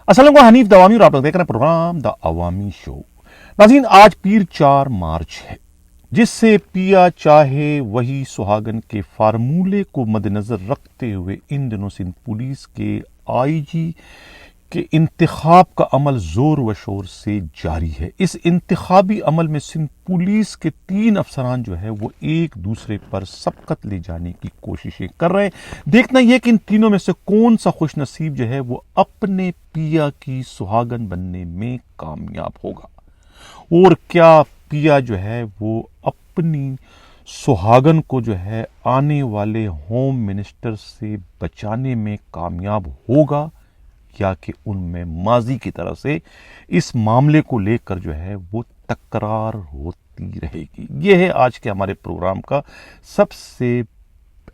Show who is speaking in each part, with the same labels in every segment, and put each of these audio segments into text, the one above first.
Speaker 1: السلام علیکم، حنیف دوامی اور آپ لوگ دیکھ رہے ہیں پروگرام دا عوامی شو۔ ناظرین، آج پیر 4 مارچ ہے، جس سے پیا چاہے وہی سہاگن کے فارمولے کو مد نظر رکھتے ہوئے ان دنوں سندھ پولیس کے آئی جی کے انتخاب کا عمل زور و شور سے جاری ہے۔ اس انتخابی عمل میں سندھ پولیس کے 3 افسران جو ہے وہ ایک دوسرے پر سبقت لے جانے کی کوششیں کر رہے ہیں۔ دیکھنا یہ کہ ان تینوں میں سے کون سا خوش نصیب جو ہے وہ اپنے پیا کی سہاگن بننے میں کامیاب ہوگا، اور کیا پیا جو ہے وہ اپنی سہاگن کو جو ہے آنے والے ہوم منسٹر سے بچانے میں کامیاب ہوگا، یا کہ ان میں ماضی کی طرح سے اس معاملے کو لے کر جو ہے وہ تکرار ہوتی رہے گی۔ یہ ہے آج کے ہمارے پروگرام کا سب سے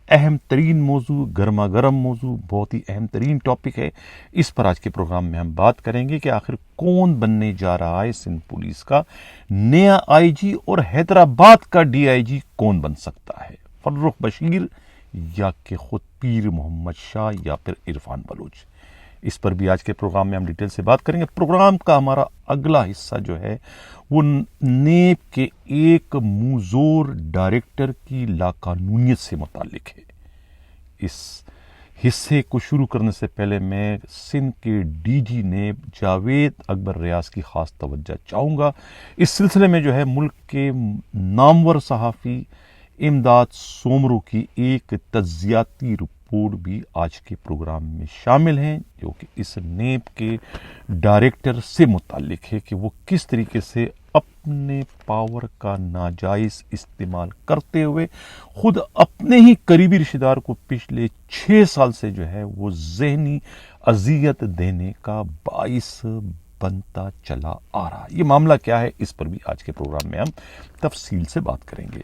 Speaker 1: اہم ترین موضوع، گرما گرم موضوع، بہت ہی اہم ترین ٹاپک ہے۔ اس پر آج کے پروگرام میں ہم بات کریں گے کہ آخر کون بننے جا رہا ہے سندھ پولیس کا نیا آئی جی، اور حیدرآباد کا ڈی آئی جی کون بن سکتا ہے، فرخ بشیر یا کہ خود پیر محمد شاہ یا پھر عرفان بلوچ۔ اس پر بھی آج کے پروگرام میں ہم ڈیٹیل سے بات کریں گے۔ پروگرام کا ہمارا اگلا حصہ جو ہے وہ نیب کے ایک موزور ڈائریکٹر کی لاقانونیت سے متعلق ہے۔ اس حصے کو شروع کرنے سے پہلے میں سندھ کے D G NAB Javed Akbar ریاض کی خاص توجہ چاہوں گا۔ اس سلسلے میں جو ہے ملک کے نامور صحافی امداد سومرو کی ایک تجزیاتی رپورٹ بھی آج کے پروگرام میں شامل ہیں، جو کہ اس نیب کے ڈائریکٹر سے متعلق ہے کہ وہ کس طریقے سے اپنے پاور کا ناجائز استعمال کرتے ہوئے خود اپنے ہی قریبی رشتہ دار کو پچھلے 6 سال سے جو ہے وہ ذہنی اذیت دینے کا باعث بنتا چلا آ رہا ہے۔ یہ معاملہ کیا ہے، اس پر بھی آج کے پروگرام میں ہم تفصیل سے بات کریں گے۔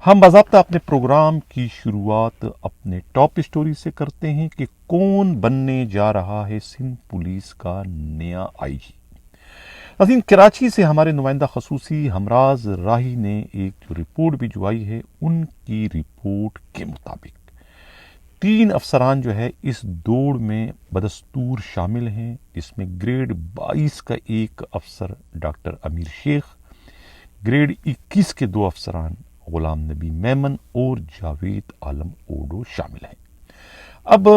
Speaker 1: ہم باضابطہ اپنے پروگرام کی شروعات اپنے ٹاپ اسٹوری سے کرتے ہیں کہ کون بننے جا رہا ہے سندھ پولیس کا نیا آئی جی۔ ناظرین، کراچی سے ہمارے نمائندہ خصوصی ہمراز راہی نے ایک جو رپورٹ بھی جوائی ہے، ان کی رپورٹ کے مطابق 3 افسران جو ہے اس دوڑ میں بدستور شامل ہیں، جس میں گریڈ 22 کا ایک افسر ڈاکٹر امیر شیخ، گریڈ 21 کے 2 افسران غلام نبی میمن اور جاوید عالم اوڈو شامل ہیں۔ اب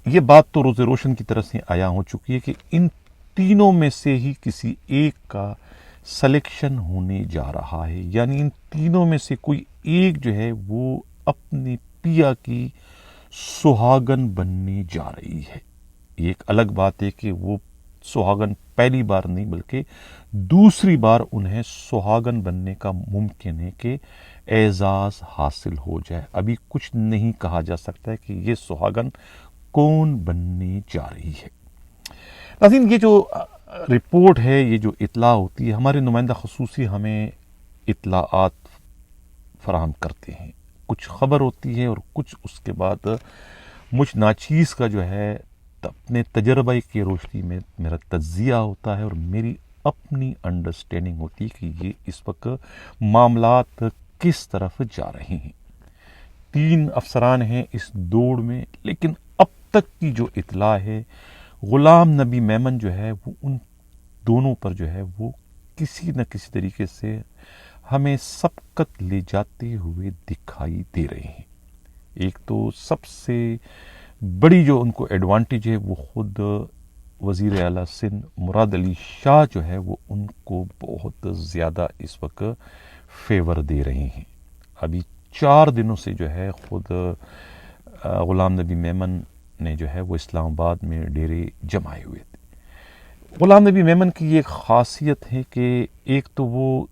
Speaker 1: یہ بات تو روز روشن کی طرف سے آیا ہو چکی ہے کہ ان تینوں میں سے ہی کسی ایک کا سلیکشن ہونے جا رہا ہے، یعنی ان تینوں میں سے کوئی ایک جو ہے وہ اپنی پیا کی سہاگن بننے جا رہی ہے۔ یہ ایک الگ بات ہے کہ وہ سہاگن پہلی بار نہیں بلکہ دوسری بار انہیں سہاگن بننے کا ممکن ہے کہ اعزاز حاصل ہو جائے۔ ابھی کچھ نہیں کہا جا سکتا ہے کہ یہ سہاگن کون بننے جا رہی ہے۔ ناظرین، یہ جو رپورٹ ہے، یہ جو اطلاع ہوتی ہے، ہمارے نمائندہ خصوصی ہمیں اطلاعات فراہم کرتے ہیں۔ کچھ خبر ہوتی ہے اور کچھ اس کے بعد مجھ ناچیز کا جو ہے اپنے تجربہ کی روشنی میں میرا تجزیہ ہوتا ہے، اور میری اپنی انڈرسٹینڈنگ ہوتی ہے کہ یہ اس وقت معاملات کس طرف جا رہے ہیں۔ 3 افسران ہیں اس دوڑ میں، لیکن اب تک کی جو اطلاع ہے، غلام نبی میمن جو ہے وہ ان دونوں پر جو ہے وہ کسی نہ کسی طریقے سے ہمیں سبقت لے جاتے ہوئے دکھائی دے رہے ہیں۔ ایک تو سب سے بڑی جو ان کو ایڈوانٹیج ہے، وہ خود وزیر اعلیٰ سندھ مراد علی شاہ جو ہے وہ ان کو بہت زیادہ اس وقت فیور دے رہے ہیں۔ ابھی 4 دنوں سے جو ہے خود غلام نبی میمن نے جو ہے وہ اسلام آباد میں ڈیرے جمائے ہوئے تھے۔ غلام نبی میمن کی یہ خاصیت ہے کہ ایک تو وہ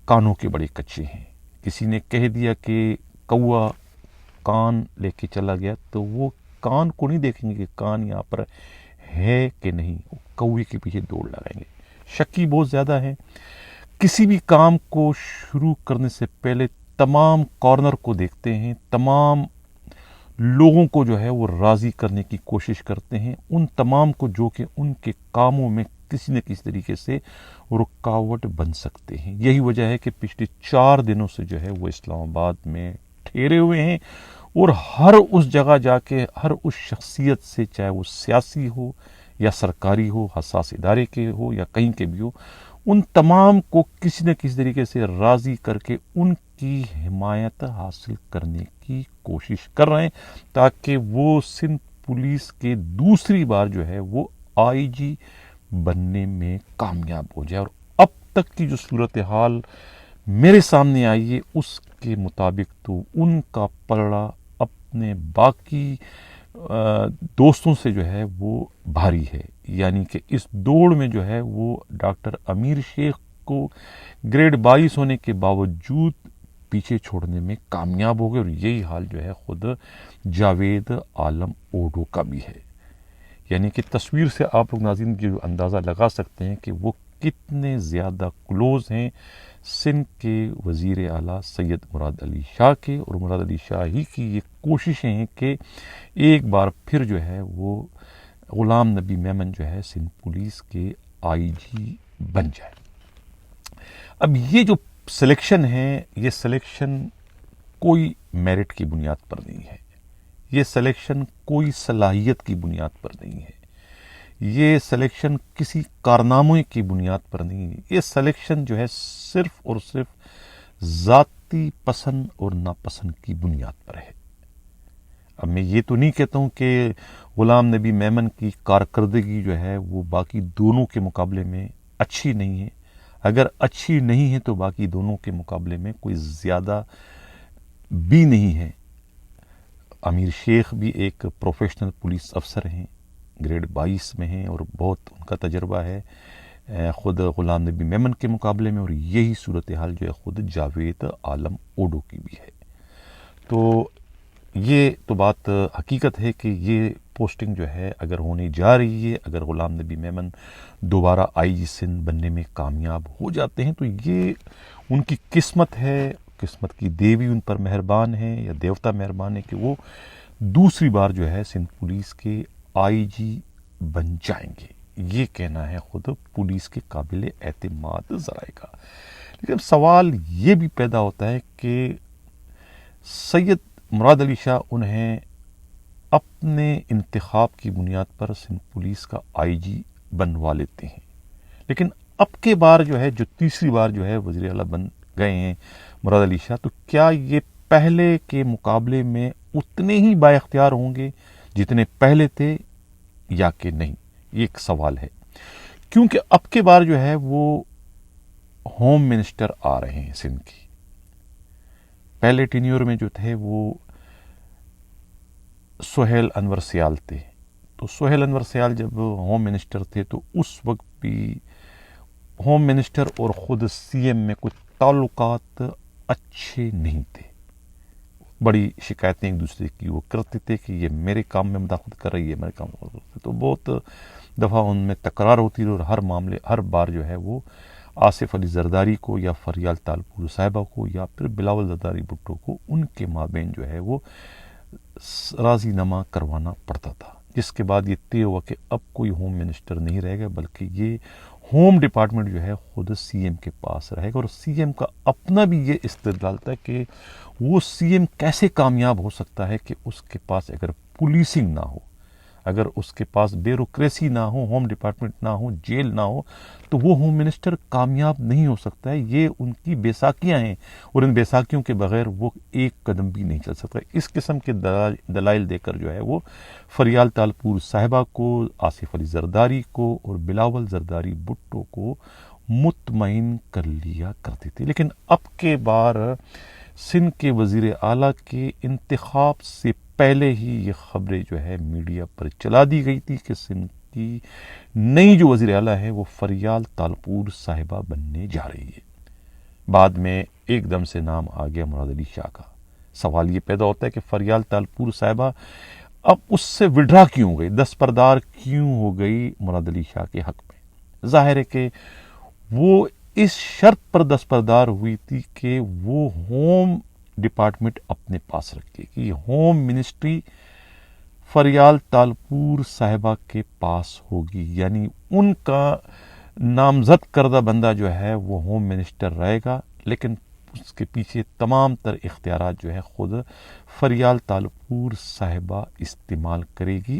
Speaker 1: کانوں کے بڑے کچے ہیں۔ کسی نے کہہ دیا کہ کوا کان لے کے چلا گیا، تو وہ کان کو نہیں دیکھیں گے کہ کان یہاں پر ہے کہ نہیں، وہ کوے کے پیچھے دوڑ لگائیں گے۔ شکی بہت زیادہ ہے۔ کسی بھی کام کو شروع کرنے سے پہلے تمام کارنر کو دیکھتے ہیں، تمام لوگوں کو جو ہے وہ راضی کرنے کی کوشش کرتے ہیں، ان تمام کو جو کہ ان کے کاموں میں کسی نہ کسی طریقے سے رکاوٹ بن سکتے ہیں۔ یہی وجہ ہے کہ پچھلے 4 دنوں سے جو ہے وہ اسلام آباد میں ٹھہرے ہوئے ہیں، اور ہر اس جگہ جا کے ہر اس شخصیت سے، چاہے وہ سیاسی ہو یا سرکاری ہو، حساس ادارے کے ہو یا کہیں کے بھی ہو، ان تمام کو کسی نہ کسی طریقے سے راضی کر کے ان کی حمایت حاصل کرنے کی کوشش کر رہے ہیں تاکہ وہ سندھ پولیس کے دوسری بار جو ہے وہ آئی جی بننے میں کامیاب ہو جائے۔ اور اب تک کی جو صورتحال میرے سامنے آئی ہے اس کے مطابق تو ان کا پلڑا اپنے باقی دوستوں سے جو ہے وہ بھاری ہے، یعنی کہ اس دوڑ میں جو ہے وہ ڈاکٹر امیر شیخ کو گریڈ 22 ہونے کے باوجود پیچھے چھوڑنے میں کامیاب ہو گئے، اور یہی حال جو ہے خود جاوید عالم اوڈو کا بھی ہے۔ یعنی کہ تصویر سے آپ لوگ ناظرین جو اندازہ لگا سکتے ہیں کہ وہ کتنے زیادہ کلوز ہیں سندھ کے وزیر اعلیٰ سید مراد علی شاہ کے، اور مراد علی شاہ ہی کی یہ کوششیں ہیں کہ ایک بار پھر جو ہے وہ غلام نبی میمن جو ہے سندھ پولیس کے آئی جی بن جائے۔ اب یہ جو سلیکشن ہے، یہ سلیکشن کوئی میرٹ کی بنیاد پر نہیں ہے، یہ سلیکشن کوئی صلاحیت کی بنیاد پر نہیں ہے، یہ سلیکشن کسی کارنامے کی بنیاد پر نہیں ہے، یہ سلیکشن جو ہے صرف اور صرف ذاتی پسند اور ناپسند کی بنیاد پر ہے۔ اب میں یہ تو نہیں کہتا ہوں کہ غلام نبی میمن کی کارکردگی جو ہے وہ باقی دونوں کے مقابلے میں اچھی نہیں ہے، اگر اچھی نہیں ہے تو باقی دونوں کے مقابلے میں کوئی زیادہ بھی نہیں ہے۔ امیر شیخ بھی ایک پروفیشنل پولیس افسر ہیں، گریڈ 22 میں ہیں اور بہت ان کا تجربہ ہے خود غلام نبی میمن کے مقابلے میں، اور یہی صورتحال جو ہے خود جاوید عالم اوڈو کی بھی ہے۔ تو یہ تو بات حقیقت ہے کہ یہ پوسٹنگ جو ہے اگر ہونے جا رہی ہے، اگر غلام نبی میمن دوبارہ آئی جی سندھ بننے میں کامیاب ہو جاتے ہیں تو یہ ان کی قسمت ہے، قسمت کی دیوی ان پر مہربان ہے یا دیوتا مہربان ہے کہ وہ دوسری بار جو ہے سندھ پولیس کے آئی جی بن جائیں گے۔ یہ کہنا ہے خود پولیس کے قابل اعتماد ذرائع کا۔ لیکن سوال یہ بھی پیدا ہوتا ہے کہ سید مراد علی شاہ انہیں اپنے انتخاب کی بنیاد پر سندھ پولیس کا آئی جی بنوا لیتے ہیں، لیکن اب کے بار جو ہے جو تیسری بار جو ہے وزیر اعلیٰ بن گئے ہیں مراد علی شاہ، تو کیا یہ پہلے کے مقابلے میں اتنے ہی با اختیار ہوں گے جتنے پہلے تھے یا کہ نہیں؟ یہ ایک سوال ہے، کیونکہ اب کے بار جو ہے وہ ہوم منسٹر آ رہے ہیں سندھ کی۔ پہلے ٹینیور میں جو تھے وہ سہیل انور سیال تھے، تو سہیل انور سیال جب ہوم منسٹر تھے تو اس وقت بھی ہوم منسٹر اور خود سی ایم میں کچھ تعلقات اچھے نہیں تھے، بڑی شکایتیں ایک دوسرے کی وہ کرتے تھے کہ یہ میرے کام میں مداخلت کر رہی ہے، میرے کام میں مداخلت، تو بہت دفعہ ان میں تکرار ہوتی رہی، اور ہر بار جو ہے وہ آصف علی زرداری کو یا فریال تالپور صاحبہ کو یا پھر بلاول زرداری بھٹو کو ان کے مابین جو ہے وہ راضی نامہ کروانا پڑتا تھا، جس کے بعد یہ طے ہوا کہ اب کوئی ہوم منسٹر نہیں رہے گا، بلکہ یہ ہوم ڈپارٹمنٹ جو ہے خود سی ایم کے پاس رہے گا۔ اور سی ایم کا اپنا بھی یہ استدلال تھا کہ وہ سی ایم کیسے کامیاب ہو سکتا ہے کہ اس کے پاس اگر پولیسنگ نہ ہو، اگر اس کے پاس بیوروکریسی نہ ہو، ہوم ڈپارٹمنٹ نہ ہو، جیل نہ ہو، تو وہ ہوم منسٹر کامیاب نہیں ہو سکتا ہے۔ یہ ان کی بیساکھیاں ہیں، اور ان بیساکھیوں کے بغیر وہ ایک قدم بھی نہیں چل سکتا۔ اس قسم کے دلائل دے کر جو ہے وہ فریال تالپور صاحبہ کو، آصف علی زرداری کو اور بلاول زرداری بھٹو کو مطمئن کر لیا کرتے تھے۔ لیکن اب کے بار سندھ کے وزیر اعلیٰ کے انتخاب سے پہلے ہی یہ خبریں جو ہے میڈیا پر چلا دی گئی تھی کہ سندھ کی نئی جو وزیر اعلیٰ ہے وہ فریال تالپور صاحبہ بننے جا رہی ہے۔ بعد میں ایک دم سے نام آ گیا مراد علی شاہ کا۔ سوال یہ پیدا ہوتا ہے کہ فریال تالپور صاحبہ اب اس سے وڈرا کیوں ہو گئی، دستبردار کیوں ہو گئی مراد علی شاہ کے حق میں؟ ظاہر ہے کہ وہ اس شرط پر دستبردار ہوئی تھی کہ وہ ہوم ڈپارٹمنٹ اپنے پاس رکھے، کہ ہوم منسٹری فریال تالپور صاحبہ کے پاس ہوگی، یعنی ان کا نامزد کردہ بندہ جو ہے وہ ہوم منسٹر رہے گا، لیکن اس کے پیچھے تمام تر اختیارات جو ہے خود فریال تالپور صاحبہ استعمال کرے گی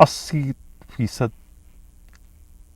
Speaker 1: 80%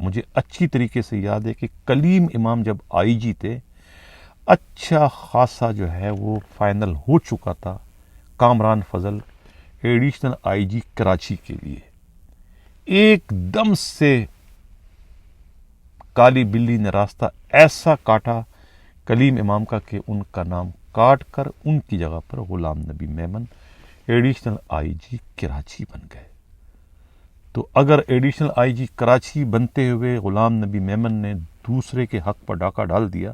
Speaker 1: مجھے اچھی طریقے سے یاد ہے کہ کلیم امام جب آئی جی تھے، اچھا خاصا جو ہے وہ فائنل ہو چکا تھا کامران فضل ایڈیشنل آئی جی کراچی کے لیے۔ ایک دم سے کالی بلی نے راستہ ایسا کاٹا کلیم امام کا کہ ان کا نام کاٹ کر ان کی جگہ پر غلام نبی میمن ایڈیشنل آئی جی کراچی بن گئے۔ تو اگر ایڈیشنل آئی جی کراچی بنتے ہوئے غلام نبی میمن نے دوسرے کے حق پر ڈاکہ ڈال دیا،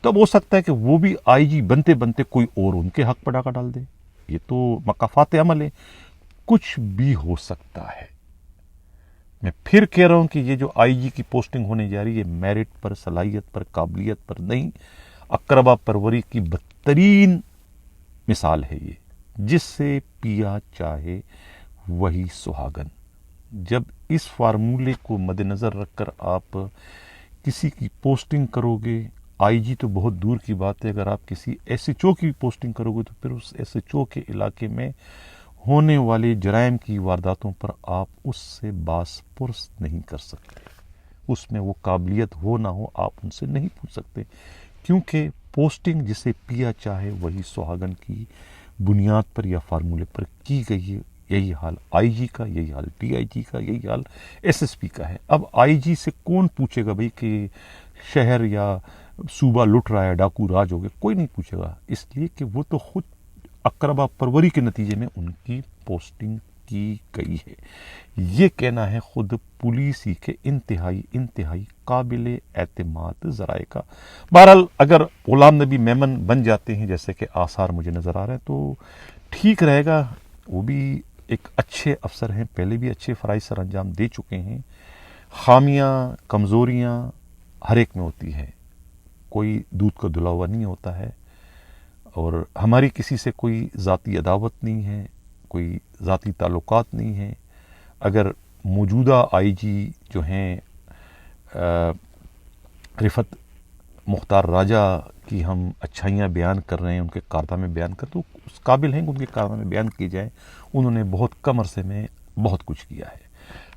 Speaker 1: تو اب ہو سکتا ہے کہ وہ بھی آئی جی بنتے بنتے کوئی اور ان کے حق پر ڈاکہ ڈال دے۔ یہ تو مقافات عمل ہے، کچھ بھی ہو سکتا ہے۔ میں پھر کہہ رہا ہوں کہ یہ جو آئی جی کی پوسٹنگ ہونے جا رہی ہے، میرٹ پر، صلاحیت پر، قابلیت پر نہیں، اقربا پروری کی بدترین مثال ہے یہ، جس سے پیا چاہے وہی سہاگن۔ جب اس فارمولے کو مد نظر رکھ کر آپ کسی کی پوسٹنگ کرو گے، آئی جی تو بہت دور کی بات ہے، اگر آپ کسی ایس ایچ او کی پوسٹنگ کرو گے تو پھر اس ایس ایچ او کے علاقے میں ہونے والے جرائم کی وارداتوں پر آپ اس سے باس پرس نہیں کر سکتے۔ اس میں وہ قابلیت ہو نہ ہو، آپ ان سے نہیں پوچھ سکتے، کیونکہ پوسٹنگ جسے پیا چاہے وہی سہاگن کی بنیاد پر یا فارمولے پر کی گئی ہے۔ یہی حال آئی جی کا، یہی حال ڈی آئی جی کا، یہی حال ایس ایس پی کا ہے۔ اب آئی جی سے کون پوچھے گا بھائی کہ شہر یا صوبہ لٹ رہا ہے، ڈاکو راج ہو گئے؟ کوئی نہیں پوچھے گا، اس لیے کہ وہ تو خود اقربا پروری کے نتیجے میں ان کی پوسٹنگ کی گئی ہے۔ یہ کہنا ہے خود پولیس ہی کے انتہائی قابل اعتماد ذرائع کا۔ بہرحال اگر غلام نبی میمن بن جاتے ہیں جیسے کہ آثار مجھے نظر آ رہے ہیں تو ٹھیک رہے گا۔ وہ بھی ایک اچھے افسر ہیں، پہلے بھی اچھے فرائض سر انجام دے چکے ہیں۔ خامیاں، کمزوریاں ہر ایک میں ہوتی ہے، کوئی دودھ کا دھلا ہوا نہیں ہوتا ہے، اور ہماری کسی سے کوئی ذاتی عداوت نہیں ہے، کوئی ذاتی تعلقات نہیں ہیں۔ اگر موجودہ آئی جی جو ہیں رفعت مختار راجہ کی ہم اچھائیاں بیان کر رہے ہیں، ان کے کارنامے بیان کر، تو اس قابل ہیں کہ ان کے کارنامے بیان کیے جائیں۔ انہوں نے بہت کم عرصے میں بہت کچھ کیا ہے۔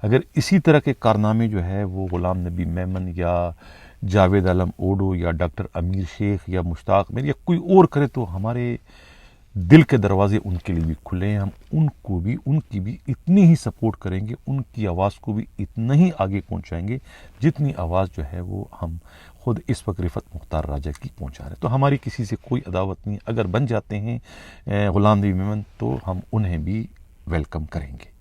Speaker 1: اگر اسی طرح کے کارنامے جو ہے وہ غلام نبی میمن یا جاوید عالم اوڈو یا ڈاکٹر امیر شیخ یا مشتاق میر یا کوئی اور کرے تو ہمارے دل کے دروازے ان کے لیے بھی کھلے ہیں۔ ہم ان کی بھی اتنی ہی سپورٹ کریں گے، ان کی آواز کو بھی اتنا ہی آگے پہنچائیں گے جتنی آواز جو ہے وہ ہم خود اس وقت رفعت مختار راجہ کی پہنچا رہے ہیں۔ تو ہماری کسی سے کوئی عداوت نہیں، اگر بن جاتے ہیں غلام نبی میمن تو ہم انہیں بھی ویلکم کریں گے۔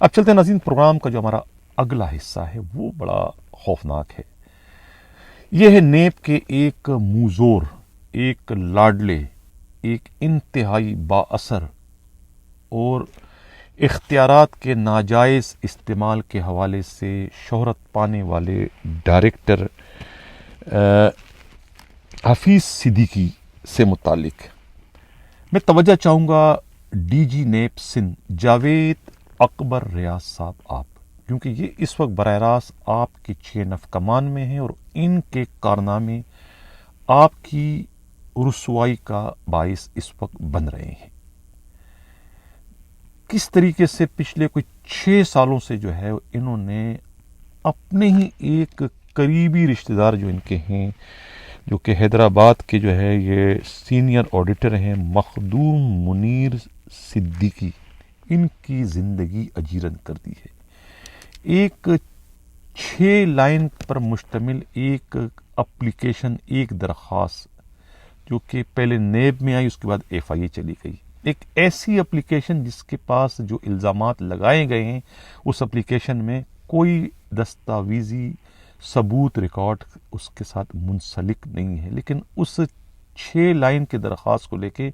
Speaker 1: اب چلتے ہیں ناظرین، پروگرام کا جو ہمارا اگلا حصہ ہے وہ بڑا خوفناک ہے۔ یہ ہے نیب کے ایک موزور، ایک لاڈلے، ایک انتہائی با اثر اور اختیارات کے ناجائز استعمال کے حوالے سے شہرت پانے والے ڈائریکٹر حفیظ صدیقی سے متعلق میں توجہ چاہوں گا D G NAB Sindh Javed Akbar Riaz sahib آپ، کیونکہ یہ اس وقت براہ راست آپ کے چین آف کمان میں ہیں اور ان کے کارنامے آپ کی رسوائی کا باعث اس وقت بن رہے ہیں۔ کس طریقے سے پچھلے کوئی 6 سالوں سے جو ہے انہوں نے اپنے ہی ایک قریبی رشتہ دار جو ان کے ہیں، جو کہ حیدرآباد کے جو ہے یہ سینئر آڈیٹر ہیں مخدوم منیر صدیقی، ان کی زندگی اجیرن کر دی ہے۔ ایک 6 لائن پر مشتمل ایک اپلیکیشن، ایک درخواست جو کہ پہلے نیب میں آئی، اس کے بعد ایف آئی اے چلی گئی۔ ایک ایسی اپلیکیشن جس کے پاس جو الزامات لگائے گئے ہیں اس اپلیکیشن میں کوئی دستاویزی ثبوت ریکارڈ اس کے ساتھ منسلک نہیں ہے، لیکن اس 6 لائن کے درخواست کو لے کے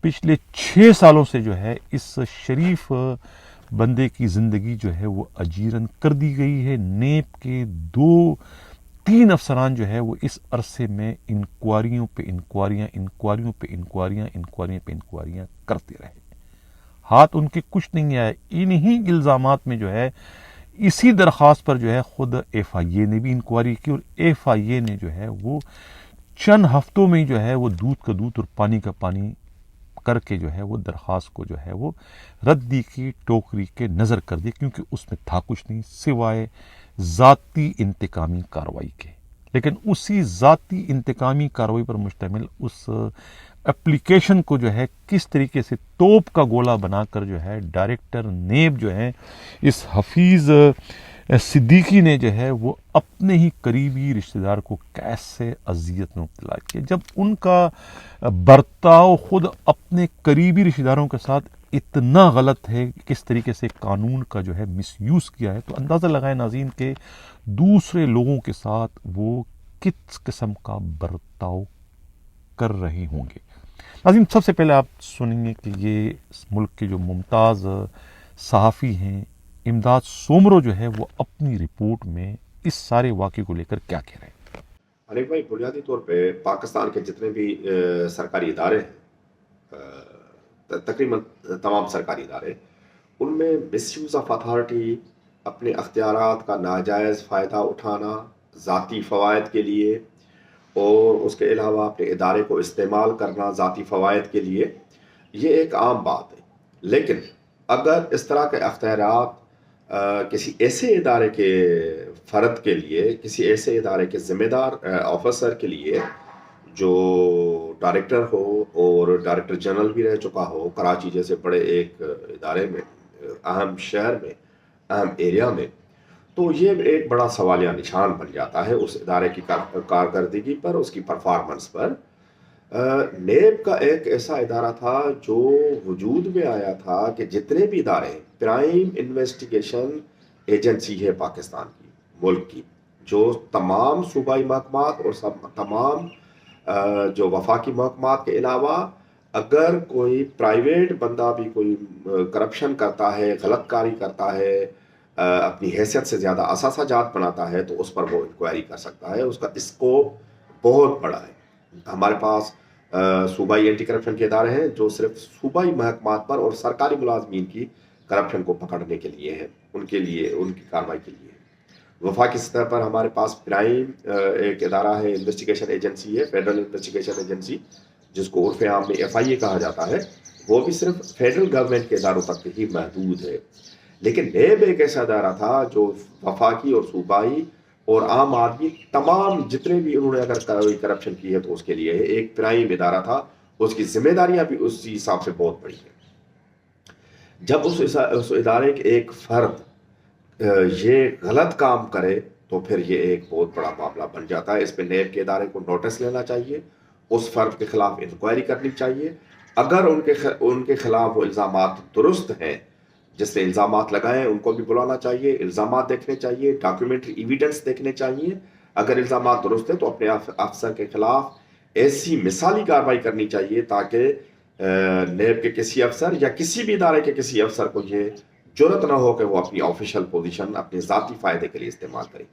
Speaker 1: پچھلے 6 سالوں سے جو ہے اس شریف بندے کی زندگی جو ہے وہ اجیرن کر دی گئی ہے۔ نیب کے 2-3 افسران جو ہے وہ اس عرصے میں انکوائریوں پہ انکوائریاں کرتے رہے، ہاتھ ان کے کچھ نہیں آئے۔ انہی الزامات میں جو ہے اسی درخواست پر جو ہے خود ایف آئی اے نے بھی انکوائری کی، اور ایف آئی اے نے جو ہے وہ چند ہفتوں میں جو ہے وہ دودھ کا دودھ اور پانی کا پانی کر کے جو ہے وہ درخواست کو جو ہے وہ ردی کی ٹوکری کے نظر کر دی، کیونکہ اس میں تھا کچھ نہیں سوائے ذاتی انتقامی کارروائی کے، لیکن اسی ذاتی انتقامی کارروائی پر مشتمل اس اپلیکیشن کو جو ہے کس طریقے سے توپ کا گولہ بنا کر جو ہے ڈائریکٹر نیب جو ہے اس حفیظ صدیقی نے جو ہے وہ اپنے ہی قریبی رشتہ دار کو کیسے اذیت میں مبتلا کیا، جب ان کا برتاؤ خود اپنے قریبی رشتہ داروں کے ساتھ اتنا غلط ہے، کس طریقے سے قانون کا جو ہے مس یوز کیا ہے، تو اندازہ لگائیں ناظرین کہ دوسرے لوگوں کے ساتھ وہ کس قسم کا برتاؤ کر رہے ہوں گے۔ ناظرین، سب سے پہلے آپ سنیں گے کہ یہ اس ملک کے جو ممتاز صحافی ہیں امداد سومرو جو ہے وہ اپنی رپورٹ میں اس سارے واقعے کو لے کر کیا کہہ رہے ہیں۔
Speaker 2: انیک بھائی، بنیادی طور پہ پاکستان کے جتنے بھی سرکاری ادارے ہیں، تقریباً تمام سرکاری ادارے، ان میں مس یوز آف اتھارٹی، اپنے اختیارات کا ناجائز فائدہ اٹھانا ذاتی فوائد کے لیے، اور اس کے علاوہ اپنے ادارے کو استعمال کرنا ذاتی فوائد کے لیے، یہ ایک عام بات ہے۔ لیکن اگر اس طرح کے اختیارات کسی ایسے ادارے کے فرد کے لیے، کسی ایسے ادارے کے ذمہ دار آفیسر کے لیے جو ڈائریکٹر ہو اور ڈائریکٹر جنرل بھی رہ چکا ہو کراچی جیسے بڑے ایک ادارے میں، اہم شہر میں، اہم ایریا میں، تو یہ ایک بڑا سوالیہ نشان بن جاتا ہے اس ادارے کی کارکردگی پر، اس کی پرفارمنس پر۔ نیب کا ایک ایسا ادارہ تھا جو وجود میں آیا تھا کہ جتنے بھی ادارے، پرائم انویسٹیگیشن ایجنسی ہے پاکستان کی، ملک کی، جو تمام صوبائی محکمات اور تمام جو وفاقی محکمات کے علاوہ اگر کوئی پرائیویٹ بندہ بھی کوئی کرپشن کرتا ہے، غلط کاری کرتا ہے، اپنی حیثیت سے زیادہ اثاثہ جات بناتا ہے، تو اس پر وہ انکوائری کر سکتا ہے۔ اس کا اسکوپ بہت بڑا ہے۔ ہمارے پاس صوبائی اینٹی کرپشن کے ادارے ہیں جو صرف صوبائی محکمات پر اور سرکاری ملازمین کی کرپشن کو پکڑنے کے لیے ہیں، ان کے لیے، ان کی کارروائی کے لیے۔ وفاقی سطح پر ہمارے پاس پرائم ایک ادارہ ہے، انویسٹیگیشن ایجنسی ہے، فیڈرل انویسٹیگیشن ایجنسی، جس کو عرف عام میں FIA کہا جاتا ہے، وہ بھی صرف فیڈرل گورنمنٹ کے اداروں تک ہی محدود ہے۔ لیکن نیب ایک ایسا ادارہ تھا جو وفاقی اور صوبائی اور عام آدمی تمام جتنے بھی انہوں نے اگر کرپشن کی ہے تو اس کے لیے ایک پرائم ادارہ تھا۔ اس کی ذمہ داریاں بھی اس حساب سے بہت بڑی ہیں۔ جب اس ادارے کے ایک فرد یہ غلط کام کرے تو پھر یہ ایک بہت بڑا معاملہ بن جاتا ہے۔ اس پہ نیب کے ادارے کو نوٹس لینا چاہیے، اس فرد کے خلاف انکوائری کرنی چاہیے۔ اگر ان کے خلاف وہ الزامات درست ہیں، جس نے الزامات لگائے ہیں، ان کو بھی بلانا چاہیے، الزامات دیکھنے چاہیے، ڈاکیومنٹری ایویڈنس دیکھنے چاہیے۔ اگر الزامات درست ہیں تو اپنے افسر کے خلاف ایسی مثالی کارروائی کرنی چاہیے تاکہ نیب کے کسی افسر یا کسی بھی ادارے کے کسی افسر کو یہ جرت نہ ہو کہ وہ اپنی آفیشیل پوزیشن اپنے ذاتی فائدے کے لیے استعمال کرے۔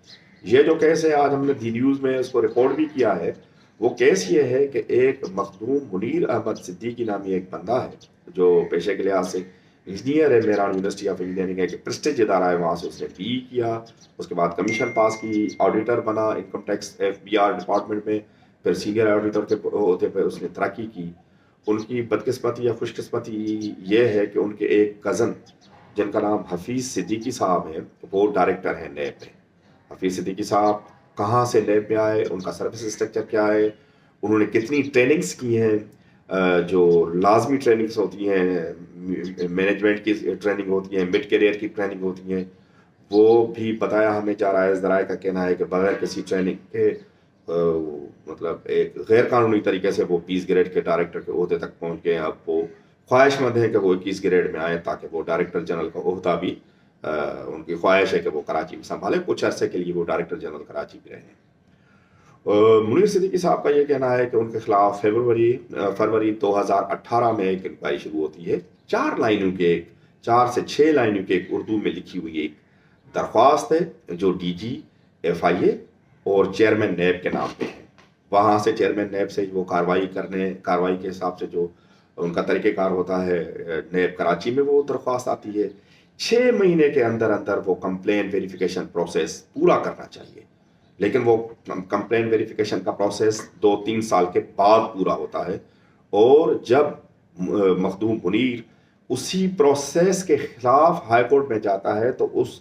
Speaker 2: یہ جو کیس ہے، آج ہم نے دی نیوز میں اس کو رپورٹ بھی کیا ہے، وہ کیس یہ ہے کہ ایک مخدوم منیر احمد صدیقی نامی ایک بندہ ہے جو پیشے کے لحاظ سے انجینئر ہے، میران یونیورسٹی آف انجینئرنگ ایک پریسٹیج ادارہ ہے، وہاں سے اس نے PE کیا، اس کے بعد کمیشن پاس کی، آڈیٹر بنا انکم ٹیکس FBR ڈپارٹمنٹ میں، پھر سینئر آڈیٹر کے ہوتے پہ اس نے ترقی کی۔ ان کی بدقسمتی یا خوش قسمتی یہ ہے کہ ان کے ایک کزن جن کا نام حفیظ صدیقی صاحب ہیں، وہ ڈائریکٹر ہیں نیب میں۔ حفیظ صدیقی صاحب کہاں سے نیب میں آئے، ان کا سروس اسٹرکچر کیا ہے، انہوں نے کتنی ٹریننگز کی ہیں، جو لازمی ٹریننگز ہوتی ہیں، مینجمنٹ کی ٹریننگ ہوتی ہیں، مڈ کیریئر کی ٹریننگ ہوتی ہیں، وہ بھی بتایا ہمیں جا رہا ہے۔ ذرائع کا کہنا ہے کہ بغیر کسی ٹریننگ کے مطلب ایک غیر قانونی طریقے سے وہ 20 گریڈ کے ڈائریکٹر کے عہدے تک پہنچ گئے۔ اب وہ خواہش مند ہے کہ وہ 21 گریڈ میں آئیں تاکہ وہ ڈائریکٹر جنرل کا عہدہ بھی، ان کی خواہش ہے کہ وہ کراچی میں سنبھالے، کچھ عرصے کے لیے وہ ڈائریکٹر جنرل کراچی بھی رہے۔ منیر صدیقی صاحب کا یہ کہنا ہے کہ ان کے خلاف فروری 2018 میں ایک انکوائری شروع ہوتی ہے۔ 4 سے 6 لائنوں کے ایک اردو میں لکھی ہوئی ایک درخواست ہے جو DG FIA اور چیئرمین نیب کے نام پہ ہے۔ وہاں سے چیئرمین نیب سے وہ کارروائی کے حساب سے جو ان کا طریقہ کار ہوتا ہے، نیب کراچی میں وہ درخواست آتی ہے۔ 6 مہینے کے اندر وہ کمپلین ویریفیکیشن پروسیس پورا کرنا چاہیے، لیکن وہ کمپلین ویریفیکیشن کا پروسیس 2-3 سال کے بعد پورا ہوتا ہے۔ اور جب مخدوم منیر اسی پروسیس کے خلاف ہائی کورٹ میں جاتا ہے تو اس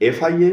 Speaker 2: FIA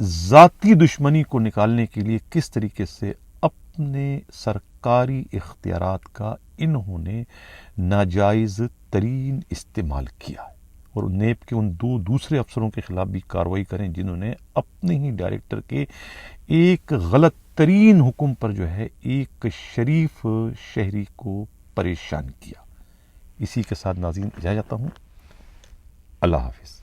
Speaker 1: ذاتی دشمنی کو نکالنے کے لیے کس طریقے سے اپنے سرکاری اختیارات کا انہوں نے ناجائز ترین استعمال کیا ہے، اور نیب کے ان دوسرے افسروں کے خلاف بھی کارروائی کریں جنہوں نے اپنے ہی ڈائریکٹر کے ایک غلط ترین حکم پر جو ہے ایک شریف شہری کو پریشان کیا۔ اسی کے ساتھ ناظرین اجازت چاہتا ہوں، اللہ حافظ۔